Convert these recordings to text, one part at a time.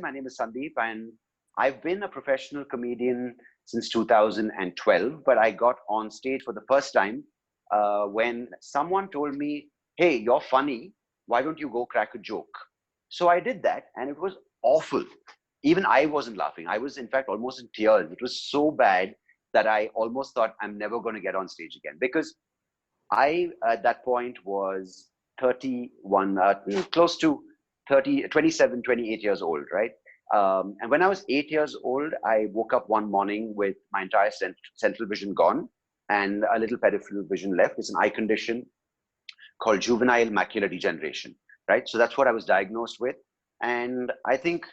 My name is Sandeep, and I've been a professional comedian since 2012. But I got on stage for the first time when someone told me, "Hey, you're funny. Why don't you go crack a joke?" So I did that, and it was awful. Even I wasn't laughing. I was, in fact, almost in tears. It was so bad that I almost thought I'm never going to get on stage again because I, at that point, was 31, close to 30, 27, 28 years old, right? And when I was 8 years old, I woke up one morning with my entire central vision gone and a little peripheral vision left. It's an eye condition called juvenile macular degeneration, right? So that's what I was diagnosed with. And I think,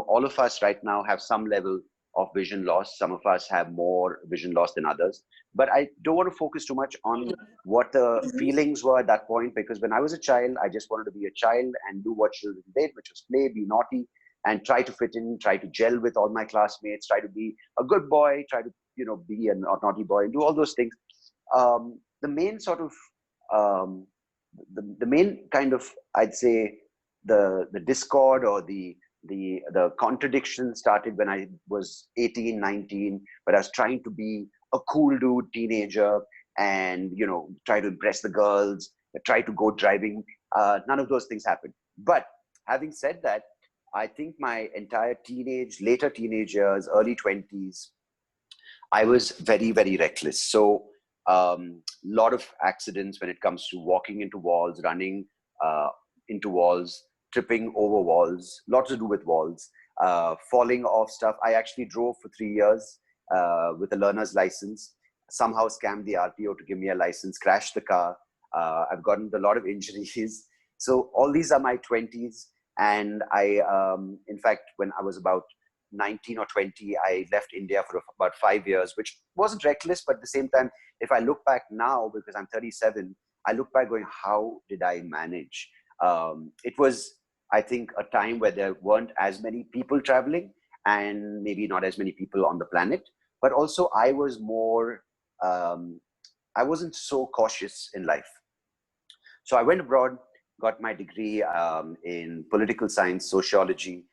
all of us right now have some level of vision loss. Some of us have more vision loss than others. But I don't want to focus too much on what the feelings were at that point, because when I was a child, I just wanted to be a child and do what children did, which was play, be naughty, and try to fit in, try to gel with all my classmates, try to be a good boy, try to, be a naughty boy and do all those things. The main sort of, the main kind of, I'd say, the discord or the contradiction started when I was 18, 19, but I was trying to be a cool dude, teenager, and, try to impress the girls, try to go driving. None of those things happened. But having said that, I think my entire later teenage years, early 20s, I was very, very reckless. So lot of accidents when it comes to walking into walls, running into walls, tripping over walls, lots to do with walls, falling off stuff. I actually drove for 3 years with a learner's license, somehow scammed the RTO to give me a license, crashed the car. I've gotten a lot of injuries. So all these are my 20s. And I, in fact, when I was about 19 or 20, I left India for about 5 years, which wasn't reckless, but at the same time, if I look back now, because I'm 37, I look back going, how did I manage? It was, I think, a time where there weren't as many people traveling and maybe not as many people on the planet, but also I was more, I wasn't so cautious in life. So I went abroad, got my degree in political science, sociology,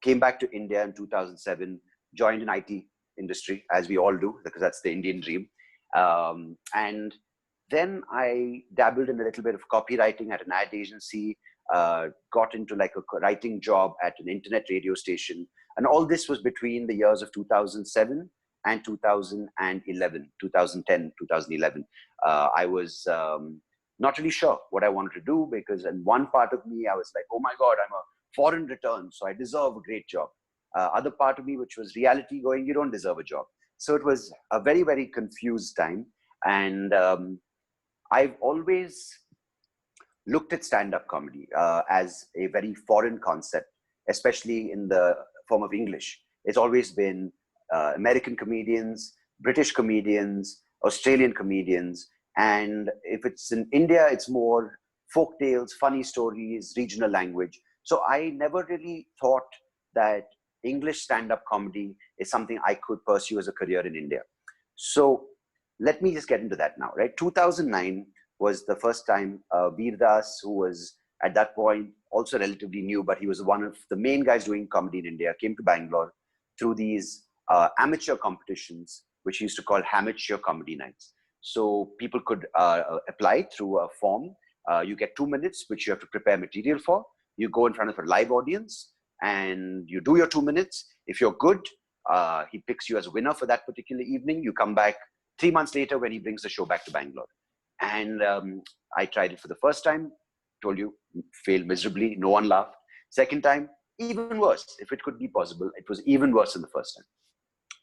came back to India in 2007, joined an IT industry, as we all do, because that's the Indian dream. And then I dabbled in a little bit of copywriting at an ad agency, got into like a writing job at an internet radio station. And all this was between the years of 2007 and 2011, 2010, 2011. I was not really sure what I wanted to do, because in one part of me, I was like, oh my God, I'm a foreign return, so I deserve a great job. Other part of me, which was reality, going, you don't deserve a job. So it was a very, very confused time. And I've always looked at stand-up comedy as a very foreign concept, especially in the form of English. It's always been American comedians, British comedians, Australian comedians. And if it's in India, it's more folk tales, funny stories, regional language. So I never really thought that English stand-up comedy is something I could pursue as a career in India. So let me just get into that now, right? 2009 was the first time Veer Das, who was at that point also relatively new, but he was one of the main guys doing comedy in India, came to Bangalore through these amateur competitions, which he used to call amateur comedy nights. So people could apply through a form. You get 2 minutes, which you have to prepare material for. You go in front of a live audience and you do your 2 minutes. If you're good, he picks you as a winner for that particular evening. You come back 3 months later when he brings the show back to Bangalore. And I tried it for the first time, told you, failed miserably. No one laughed. Second time, even worse. If it could be possible, it was even worse than the first time.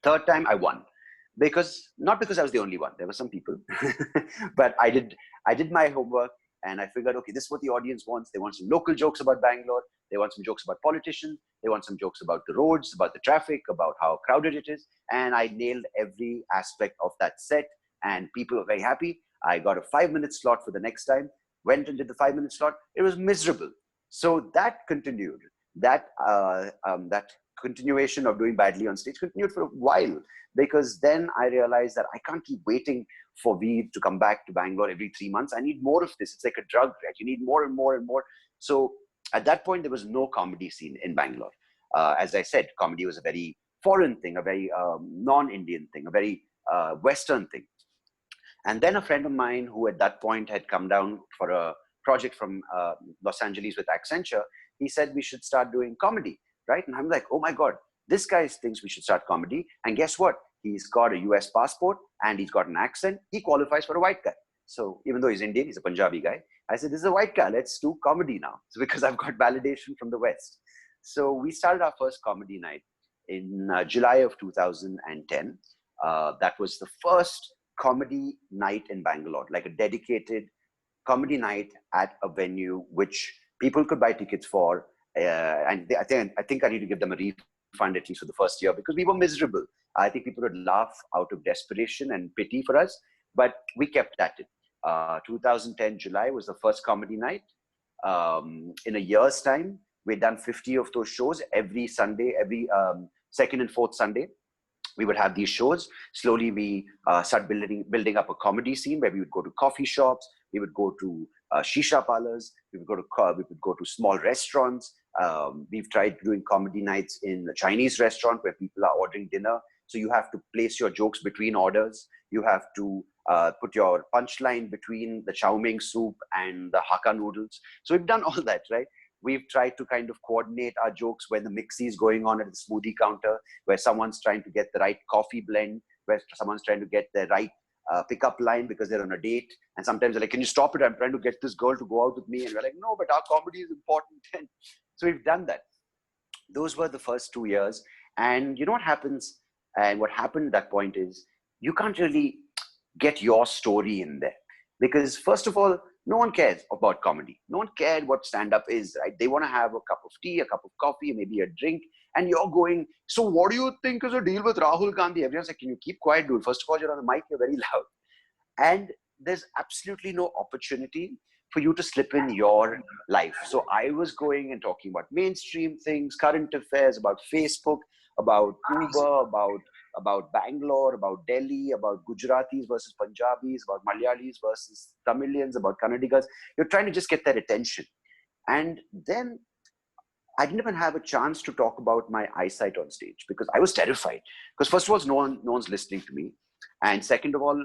Third time, I won. Not because I was the only one. There were some people, but I did my homework, and I figured, okay, this is what the audience wants. They want some local jokes about Bangalore. They want some jokes about politicians. They want some jokes about the roads, about the traffic, about how crowded it is. And I nailed every aspect of that set, and people were very happy. I got a 5-minute slot for the next time, went and did the 5-minute slot. It was miserable. So that continued. That continuation of doing badly on stage continued for a while, because then I realized that I can't keep waiting for Veer to come back to Bangalore every 3 months. I need more of this. It's like a drug, right? You need more and more and more. So at that point, there was no comedy scene in Bangalore. As I said, comedy was a very foreign thing, a very non-Indian thing, a very Western thing. And then a friend of mine who at that point had come down for a project from Los Angeles with Accenture, he said we should start doing comedy, right? And I'm like, oh my God, this guy thinks we should start comedy. And guess what? He's got a US passport and he's got an accent. He qualifies for a white guy. So even though he's Indian, he's a Punjabi guy. I said, this is a white guy. Let's do comedy now. So because I've got validation from the West. So we started our first comedy night in July of 2010. That was the first comedy night in Bangalore, like a dedicated comedy night at a venue which people could buy tickets for. And I think I need to give them a refund at least for the first year because we were miserable. I think people would laugh out of desperation and pity for us, but we kept at it. 2010 July was the first comedy night. In a year's time, we'd done 50 of those shows every Sunday, every second and fourth Sunday. We would have these shows. Slowly, we started building up a comedy scene where we would go to coffee shops, we would go to shisha parlors, we would go to small restaurants. We've tried doing comedy nights in a Chinese restaurant where people are ordering dinner. So you have to place your jokes between orders. You have to put your punchline between the chow mein soup and the Hakka noodles. So we've done all that, right? We've tried to kind of coordinate our jokes when the mixie is going on at the smoothie counter, where someone's trying to get the right coffee blend, where someone's trying to get the right pickup line because they're on a date. And sometimes they're like, can you stop it? I'm trying to get this girl to go out with me. And we're like, no, but our comedy is important. And so we've done that. Those were the first 2 years. And you know what happens? And what happened at that point is you can't really get your story in there. Because first of all, no one cares about comedy. No one cared what stand-up is, right? They want to have a cup of tea, a cup of coffee, maybe a drink. And you're going, so what do you think is a deal with Rahul Gandhi? Everyone's like, can you keep quiet, dude? First of all, you're on the mic, you're very loud. And there's absolutely no opportunity for you to slip in your life. So I was going and talking about mainstream things, current affairs, about Facebook, about Uber, about Bangalore, about Delhi, about Gujaratis versus Punjabis, about Malayalis versus Tamilians, about Kannadigas. You're trying to just get their attention. And then I didn't even have a chance to talk about my eyesight on stage because I was terrified. Because first of all, no one's listening to me. And second of all,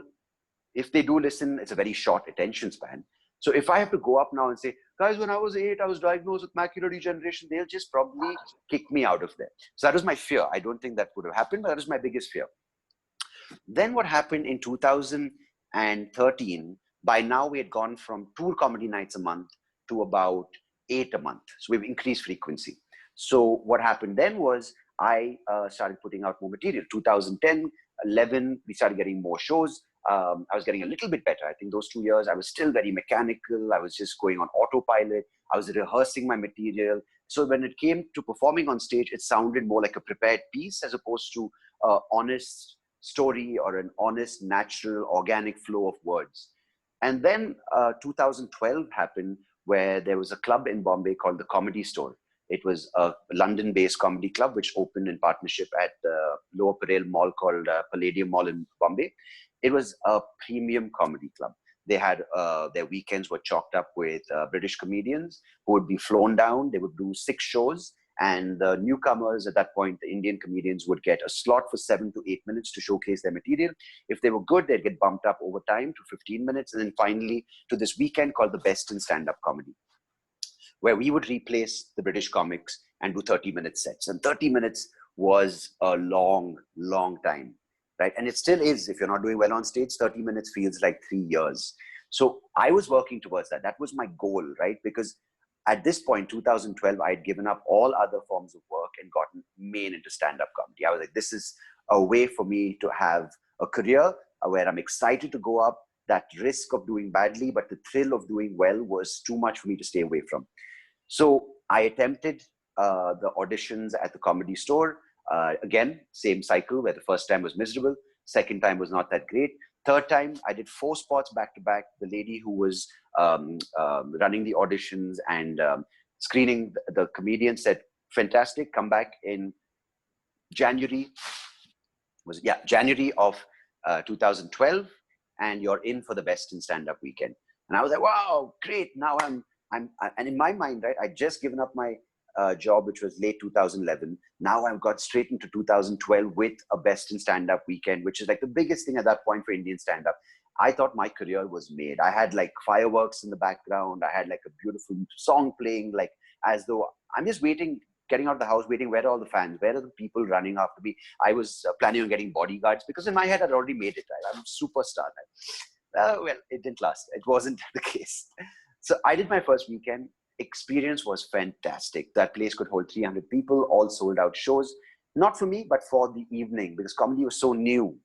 if they do listen, it's a very short attention span. So if I have to go up now and say, guys, when I was 8, I was diagnosed with macular degeneration, they'll just probably kick me out of there. So that was my fear. I don't think that would have happened, but that was my biggest fear. Then what happened in 2013, by now we had gone from 2 comedy nights a month to about 8 a month. So we've increased frequency. So what happened then was I started putting out more material. 2010, 11, we started getting more shows. I was getting a little bit better. I think those 2 years, I was still very mechanical. I was just going on autopilot. I was rehearsing my material. So when it came to performing on stage, it sounded more like a prepared piece as opposed to an honest story or an honest, natural, organic flow of words. And then 2012 happened where there was a club in Bombay called the Comedy Store. It was a London-based comedy club which opened in partnership at the Lower Parel Mall called Palladium Mall in Bombay. It was a premium comedy club. They had their weekends were chalked up with British comedians who would be flown down. They would do 6 shows. And the newcomers at that point, the Indian comedians, would get a slot for 7 to 8 minutes to showcase their material. If they were good, they'd get bumped up over time to 15 minutes. And then finally to this weekend called the Best in Stand-Up Comedy, where we would replace the British comics and do 30-minute sets. And 30 minutes was a long, long time, right? And it still is. If you're not doing well on stage, 30 minutes feels like 3 years. So I was working towards that. That was my goal, right? Because at this point, 2012, I had given up all other forms of work and gotten main into stand-up comedy. I was like, this is a way for me to have a career where I'm excited to go up. That risk of doing badly, but the thrill of doing well was too much for me to stay away from. So I attempted the auditions at the Comedy Store. Again, same cycle where the first time was miserable. Second time was not that great. Third time, I did 4 spots back to back. The lady who was running the auditions and screening the comedian said, fantastic, come back in January of 2012, and you're in for the Best in Stand-Up weekend. And I was like, wow, great. Now and in my mind, right, I'd just given up my job, which was late 2011. Now I've got straight into 2012 with a Best in Stand-Up weekend, which is like the biggest thing at that point for Indian stand-up. I thought my career was made. I had like fireworks in the background. I had like a beautiful song playing, like as though I'm just waiting, getting out of the house, waiting, where are all the fans? Where are the people running after me? I was planning on getting bodyguards because in my head I'd already made it. Right? I'm a superstar. Well, it didn't last. It wasn't the case. So I did my first weekend. Experience was fantastic. That place could hold 300 people, all sold out shows. Not for me, but for the evening, because comedy was so new.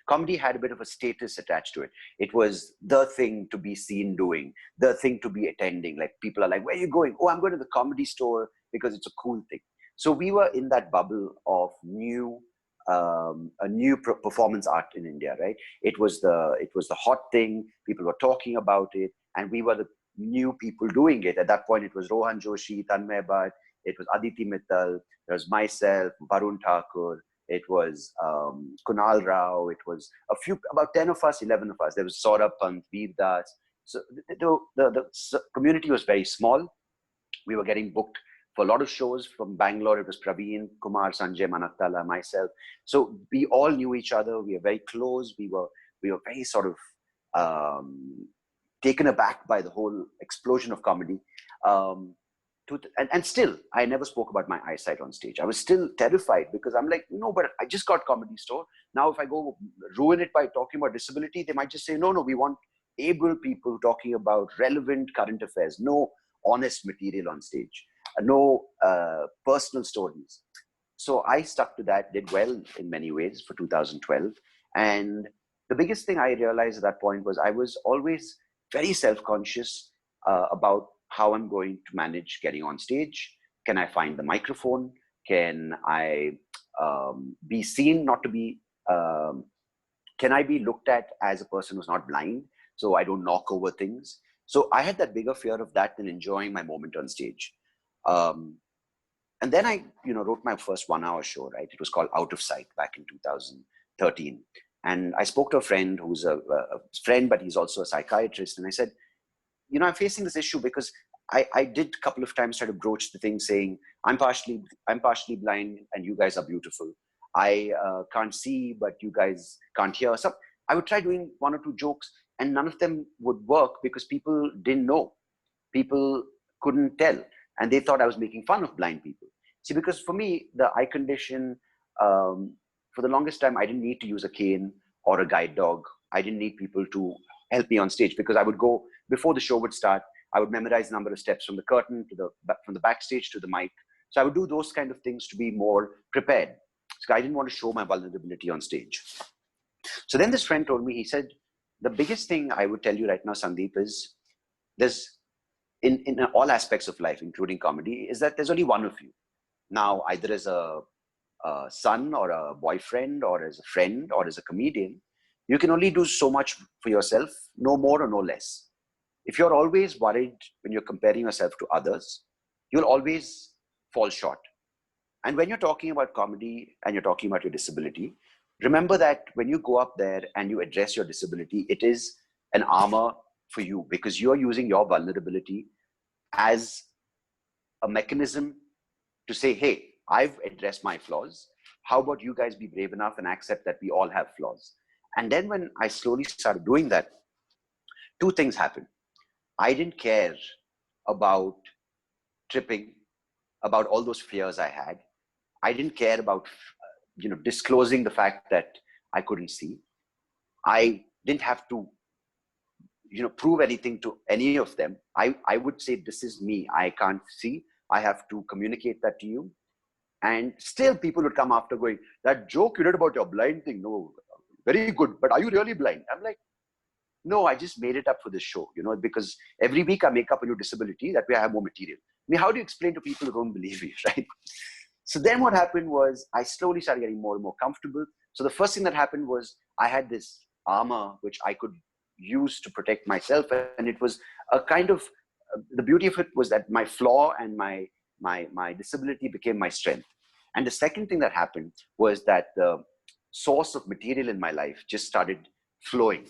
Comedy had a bit of a status attached to it. It was the thing to be seen doing, the thing to be attending. Like people are like, where are you going? Oh, I'm going to the Comedy Store because it's a cool thing. So we were in that bubble of a new performance art in India, right? It was the hot thing. People were talking about it, and we were the new people doing it. At that point, it was Rohan Joshi, Tanmay Bhatt, it was Aditi Mittal, there was myself, Varun Thakur, it was Kunal Rao, it was about 10 of us, 11 of us. There was Saurabh Pant, Veer Das. So the community was very small. We were getting booked for a lot of shows from Bangalore. It was Praveen, Kumar, Sanjay, Manaktala, myself. So we all knew each other. We were very close. We were very sort of taken aback by the whole explosion of comedy. And still, I never spoke about my eyesight on stage. I was still terrified because I'm like, no, but I just got Comedy Store. Now, if I go ruin it by talking about disability, they might just say, no, we want able people talking about relevant current affairs. No honest material on stage. No personal stories. So I stuck to that, did well in many ways for 2012. And the biggest thing I realized at that point was I was always very self-conscious about how I'm going to manage getting on stage. Can I find the microphone? Can I be seen not to be, can I be looked at as a person who's not blind so I don't knock over things? So I had that bigger fear of that than enjoying my moment on stage. And then I, wrote my first 1-hour show, right? It was called Out of Sight back in 2013. And I spoke to a friend who's a friend, but he's also a psychiatrist. And I said, I'm facing this issue because I did a couple of times try to broach the thing saying, I'm partially blind and you guys are beautiful. I can't see, but you guys can't hear. So I would try doing 1 or 2 jokes and none of them would work because people didn't know. People couldn't tell. And they thought I was making fun of blind people. See, because for me, the eye condition, for the longest time, I didn't need to use a cane or a guide dog. I didn't need people to help me on stage because I would go, before the show would start, I would memorize the number of steps from the curtain to from the backstage to the mic. So I would do those kind of things to be more prepared. So I didn't want to show my vulnerability on stage. So then this friend told me, he said, the biggest thing I would tell you right now, Sandeep, is there's, in all aspects of life, including comedy, is that there's only one of you. Now, either as a son or a boyfriend or as a friend or as a comedian, you can only do so much for yourself, no more or no less. If you're always worried when you're comparing yourself to others, you'll always fall short. And when you're talking about comedy and you're talking about your disability, remember that when you go up there and you address your disability, it is an armor for you because you're using your vulnerability as a mechanism to say, hey, I've addressed my flaws. How about you guys be brave enough and accept that we all have flaws? And then when I slowly started doing that, 2 things happened. I didn't care about tripping, about all those fears I had. I didn't care about, disclosing the fact that I couldn't see. I didn't have to, prove anything to any of them. I would say, this is me. I can't see. I have to communicate that to you. And still people would come after going, that joke you did about your blind thing, no, very good, but are you really blind? I'm like, no, I just made it up for this show, because every week I make up a new disability, that way I have more material. I mean, how do you explain to people who don't believe you, right? So then what happened was I slowly started getting more and more comfortable. So the first thing that happened was I had this armor, which I could use to protect myself. And it was a kind of, the beauty of it was that my flaw and my disability became my strength. And the second thing that happened was that the source of material in my life just started flowing.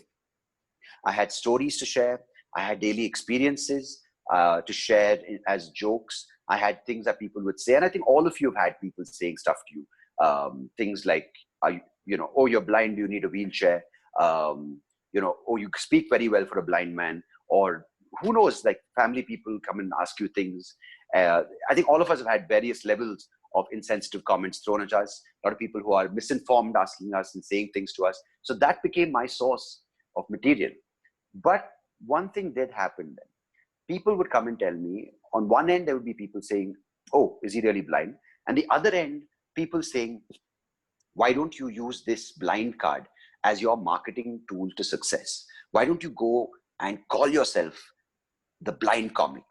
I had stories to share. I had daily experiences to share as jokes. I had things that people would say, and I think all of you have had people saying stuff to you. Things like, oh, you're blind, you need a wheelchair. Oh, you speak very well for a blind man, or who knows, like family people come and ask you things. I think all of us have had various levels of insensitive comments thrown at us. A lot of people who are misinformed asking us and saying things to us. So that became my source of material. But one thing did happen then. People would come and tell me, on one end, there would be people saying, oh, is he really blind? And the other end, people saying, why don't you use this blind card as your marketing tool to success? Why don't you go and call yourself the blind comic?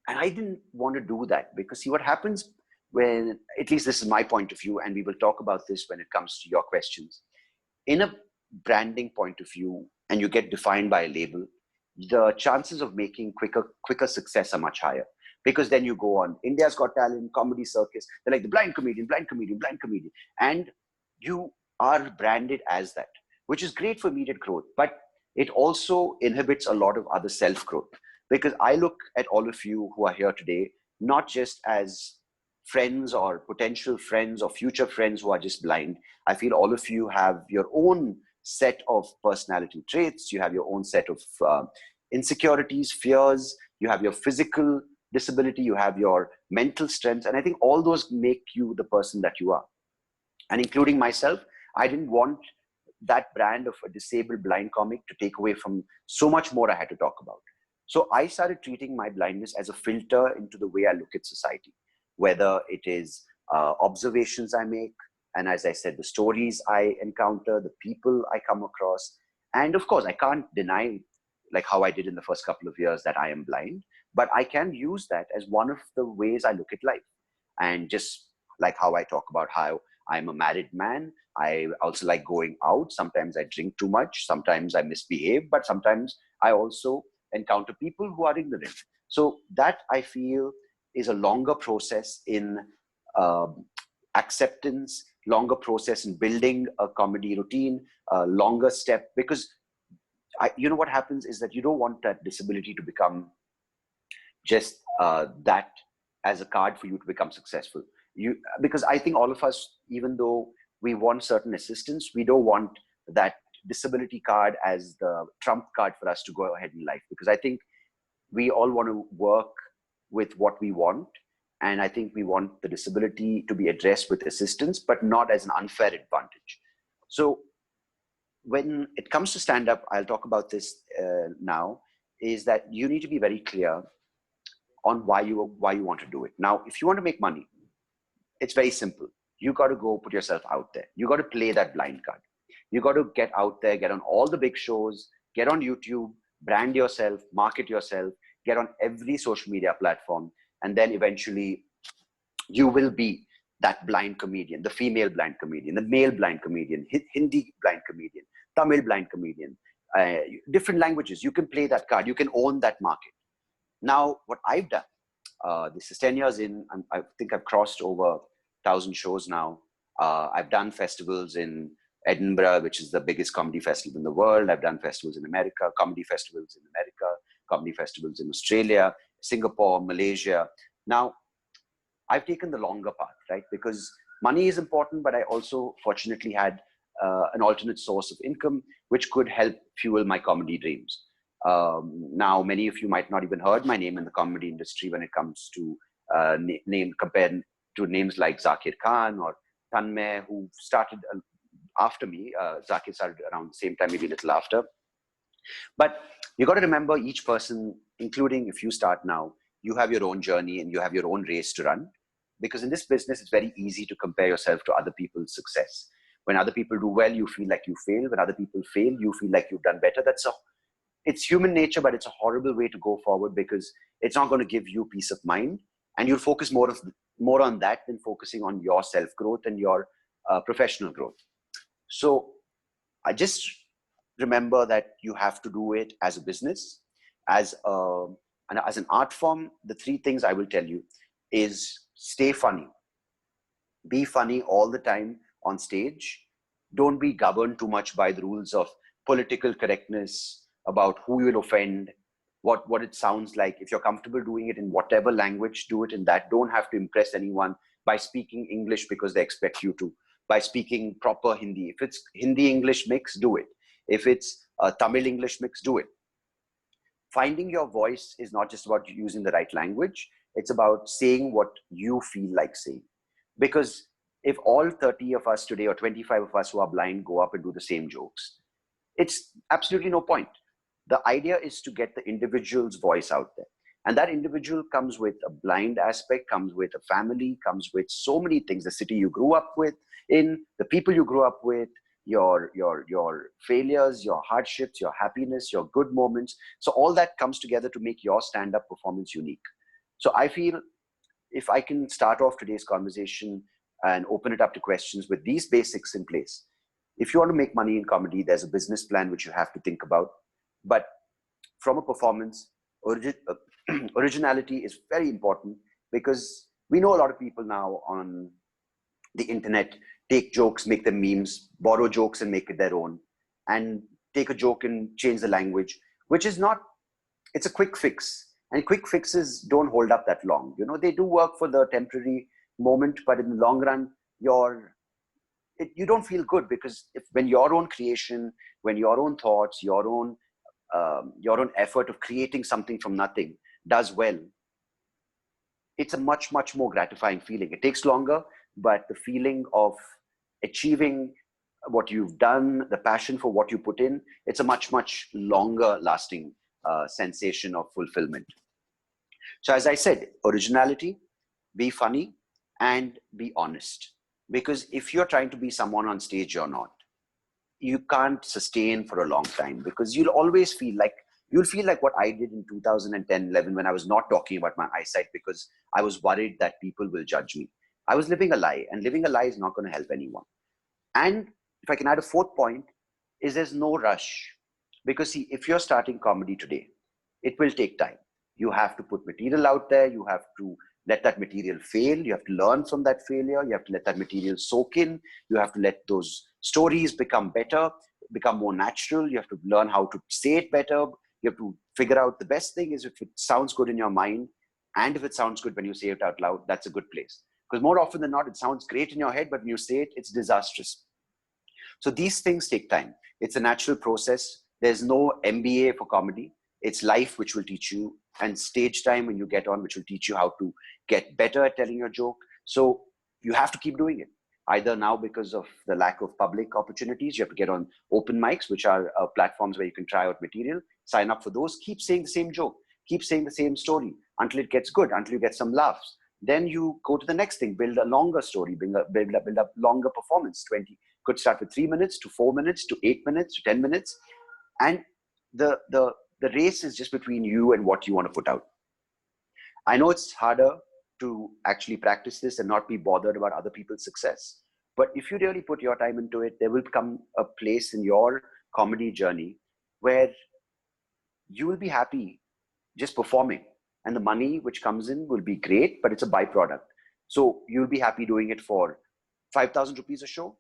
And I didn't want to do that, because see what happens when, at least this is my point of view, and we will talk about this when it comes to your questions. In a branding point of view, and you get defined by a label, the chances of making quicker success are much higher. Because then you go on India's Got Talent, Comedy Circus, they're like the blind comedian, blind comedian, blind comedian. And you are branded as that, which is great for immediate growth, but it also inhibits a lot of other self-growth. Because I look at all of you who are here today, not just as friends or potential friends or future friends who are just blind. I feel all of you have your own set of personality traits. You have your own set of insecurities, fears. You have your physical disability. You have your mental strengths. And I think all those make you the person that you are. And including myself, I didn't want that brand of a disabled blind comic to take away from so much more I had to talk about. So I started treating my blindness as a filter into the way I look at society, whether it is observations I make, and as I said, the stories I encounter, the people I come across. And of course, I can't deny, like how I did in the first couple of years, that I am blind, but I can use that as one of the ways I look at life. And just like how I talk about how I'm a married man, I also like going out. Sometimes I drink too much, sometimes I misbehave, but sometimes I also encounter people who are ignorant. So that, I feel, is a longer process in acceptance, longer process in building a comedy routine, a longer step, because you know what happens is that you don't want that disability to become just that as a card for you to become successful. Because I think all of us, even though we want certain assistance, we don't want that disability card as the trump card for us to go ahead in life. Because I think we all want to work with what we want. And I think we want the disability to be addressed with assistance, but not as an unfair advantage. So when it comes to stand-up, I'll talk about this now, is that you need to be very clear on why you want to do it. Now, if you want to make money, it's very simple. You got to go put yourself out there. You got to play that blind card. You got to get out there, get on all the big shows, get on YouTube, brand yourself, market yourself, get on every social media platform. And then eventually you will be that blind comedian, the female blind comedian, the male blind comedian, Hindi blind comedian, Tamil blind comedian, different languages. You can play that card. You can own that market. Now, what I've done, this is 10 years in, I think I've crossed over 1,000 shows now. I've done festivals in Edinburgh, which is the biggest comedy festival in the world. I've done festivals in America, comedy festivals in America, comedy festivals in Australia, Singapore, Malaysia. Now, I've taken the longer path, right? Because money is important, but I also fortunately had an alternate source of income, which could help fuel my comedy dreams. Now, many of you might not even heard my name in the comedy industry when it comes to compared to names like Zakir Khan or Tanmay, who started after me. Zakir started around the same time, maybe a little after. But you got to remember, each person, including if you start now, you have your own journey and you have your own race to run. Because in this business, it's very easy to compare yourself to other people's success. When other people do well, you feel like you fail. When other people fail, you feel like you've done better. It's human nature, but it's a horrible way to go forward, because it's not going to give you peace of mind. And you'll focus more on that than focusing on your self-growth and your professional growth. So I just remember that you have to do it as a business, as an art form. The three things I will tell you is stay funny. Be funny all the time on stage. Don't be governed too much by the rules of political correctness, about who you will offend. what it sounds like. If you're comfortable doing it in whatever language, do it in that. Don't have to impress anyone by speaking English because they expect you to, by speaking proper Hindi. If it's Hindi English mix, do it. If it's Tamil English mix, do it. Finding your voice is not just about using the right language. It's about saying what you feel like saying. Because if all 30 of us today or 25 of us who are blind go up and do the same jokes, it's absolutely no point. The idea is to get the individual's voice out there. And that individual comes with a blind aspect, comes with a family, comes with so many things. The city you grew up with, in the people you grew up with, your failures, your hardships, your happiness, your good moments. So all that comes together to make your stand-up performance unique. So I feel if I can start off today's conversation and open it up to questions with these basics in place. If you want to make money in comedy, there's a business plan which you have to think about. But from a performance, originality is very important, because we know a lot of people now on the internet take jokes, make them memes, borrow jokes and make it their own, and take a joke and change the language, which is not, it's a quick fix. And quick fixes don't hold up that long. You know, they do work for the temporary moment, but in the long run, you don't feel good, because when your own creation, when your own thoughts, your own effort of creating something from nothing does well, it's a much, much more gratifying feeling. It takes longer, but the feeling of achieving what you've done, the passion for what you put in, it's a much, much longer lasting sensation of fulfillment. So as I said, originality, be funny, and be honest. Because if you're trying to be someone on stage, you're not. You can't sustain for a long time, because you'll always feel like, what I did in 2010, 11, when I was not talking about my eyesight because I was worried that people will judge me. I was living a lie, and living a lie is not going to help anyone. And if I can add a fourth point, is there's no rush. Because see, if you're starting comedy today, it will take time. You have to put material out there. You have to let that material fail. You have to learn from that failure. You have to let that material soak in. You have to let those stories become better, become more natural. You have to learn how to say it better. You have to figure out, the best thing is if it sounds good in your mind, and if it sounds good when you say it out loud, that's a good place. Because more often than not, it sounds great in your head, but when you say it, it's disastrous. So these things take time. It's a natural process. There's no MBA for comedy. It's life which will teach you, and stage time when you get on, which will teach you how to get better at telling your joke. So you have to keep doing it. Either now, because of the lack of public opportunities, you have to get on open mics, which are platforms where you can try out material, sign up for those, keep saying the same joke, keep saying the same story until it gets good, until you get some laughs. Then you go to the next thing, build a longer story, build up longer performance. Could start with 3 minutes to 4 minutes to 8 minutes to 10 minutes. And the race is just between you and what you want to put out. I know it's harder to actually practice this and not be bothered about other people's success. But if you really put your time into it, there will come a place in your comedy journey where you will be happy just performing. And the money which comes in will be great, but it's a byproduct. So you'll be happy doing it for 5,000 rupees a show.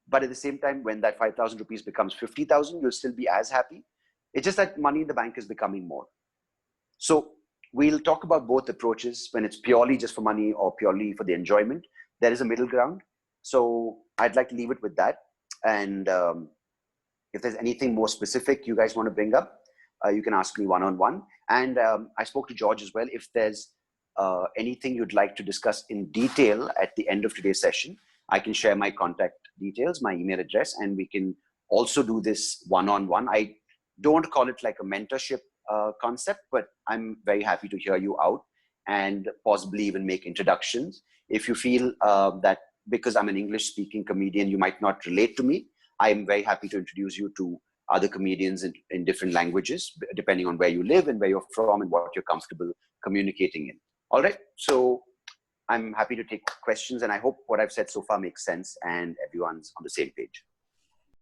But at the same time, when that 5,000 rupees becomes 50,000, you'll still be as happy. It's just that money in the bank is becoming more. So we'll talk about both approaches, when it's purely just for money or purely for the enjoyment. There is a middle ground. So I'd like to leave it with that. And if there's anything more specific you guys want to bring up, you can ask me one-on-one. And I spoke to George as well. If there's anything you'd like to discuss in detail at the end of today's session, I can share my contact details, my email address, and we can also do this one-on-one. I don't call it like a mentorship concept, but I'm very happy to hear you out and possibly even make introductions. If you feel that because I'm an English-speaking comedian, you might not relate to me, I'm very happy to introduce you to other comedians in different languages, depending on where you live and where you're from and what you're comfortable communicating in. All right, so I'm happy to take questions, and I hope what I've said so far makes sense and everyone's on the same page.